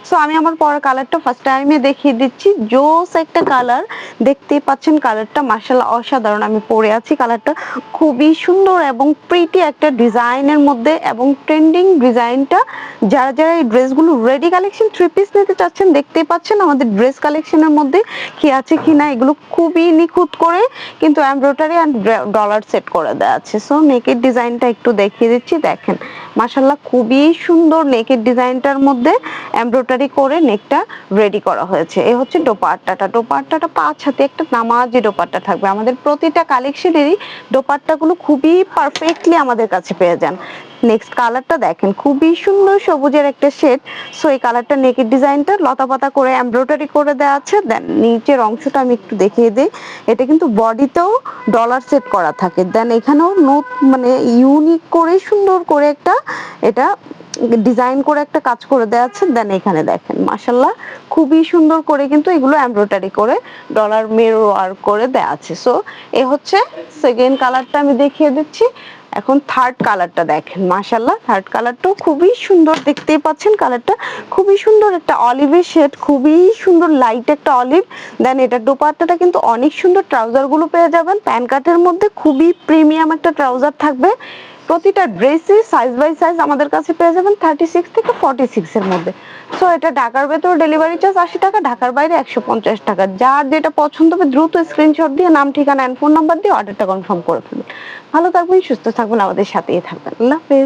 So আমি আমার পরা কালারটা ফার্স্ট টাইমে দেখিয়ে দিচ্ছি। জোস একটা কালার, দেখতেই পাচ্ছেন কালারটা মাশাআল্লাহ অসাধারণ। আমি পরে আছি, কালারটা খুবই সুন্দর এবং প্রিটি একটা ডিজাইনের মধ্যে এবং ট্রেন্ডিং ডিজাইনটা। যারা যারা এই ড্রেসগুলো রেডি কালেকশন থ্রি পিস নিতে চাচ্ছেন, দেখতেই পাচ্ছেন আমাদের ড্রেস কালেকশনের মধ্যে কি আছে কি না, এগুলো খুবই নিখুঁত করে কিন্তু এমব্রয়ডারি অ্যান্ড ডলার সেট করে দেওয়া আছে। সো নেকের ডিজাইনটা একটু দেখিয়ে দিচ্ছি, দেখেন মাশাআল্লাহ খুবই সুন্দর নেকের ডিজাইনটার মধ্যে এমব্রয়ডারি করে নেকটা রেডি করা হয়েছে। এই হচ্ছে দোপাট্টাটা। দোপাট্টাটা 5 হাতে একটা নামাজি দোপাট্টা থাকবে। আমাদের প্রতিটা কালেকশনেরই দোপাট্টাগুলো খুবই পারফেক্টলি আমাদের কাছে পেয়ে যান। নেক্সট কালারটা দেখেন, খুবই সুন্দর সবুজের একটা শেড। সো এই কালারটা নেকের ডিজাইনটা লতা পাতা করে এমব্রয়ডারি করে দেওয়া আছে। দেন নিচের অংশটা আমি একটু দেখিয়ে দিই, এটা কিন্তু বডিতেও ডলার সেট করা থাকে। দেন এখানেও মানে ইউনিক করে সুন্দর করে একটা এটা ডিজাইন করে একটা কাজ করে দেওয়া আছে। দেন এখানে দেখেন মাশাআল্লাহ খুবই সুন্দর করে কিন্তু এগুলো এমব্রয়ডারি করে ডলার মিরর ওয়ার্ক করে দেওয়া আছে। সো এ হচ্ছে সেকেন্ড কালারটা আমি দেখিয়ে দিচ্ছি। এখন থার্ড কালারটা দেখেন, মাশাআল্লাহ থার্ড কালারটাও খুবই সুন্দর, দেখতেই পাচ্ছেন কালারটা খুবই সুন্দর একটা অলিভের শেড, খুবই সুন্দর লাইট একটা অলিভ। দেন এটার দোপাট্টাটা কিন্তু অনেক সুন্দর, ট্রাউজার গুলো পেয়ে যাবেন প্যান্ট কাটের মধ্যে, খুবই প্রিমিয়াম একটা ট্রাউজার থাকবে। প্রতিটা ড্রেসই সাইজ বাই সাইজ আমাদের কাছে পেয়ে যাবেন 36 থেকে 46 এর মধ্যে। সো এটা ঢাকার ভেতর ডেলিভারি চার্জ 80 টাকা, ঢাকার বাইরে 150 টাকা। যার যেটা পছন্দ হবে দ্রুত স্ক্রিনশট দিয়ে নাম ঠিকানা এন্ড ফোন নাম্বার দিয়ে অর্ডারটা কনফার্ম করে ফেলুন। ভালো থাকবেন, সুস্থ থাকবেন, আমাদের সাথেই থাকবেন। আল্লাহ হাফেজ।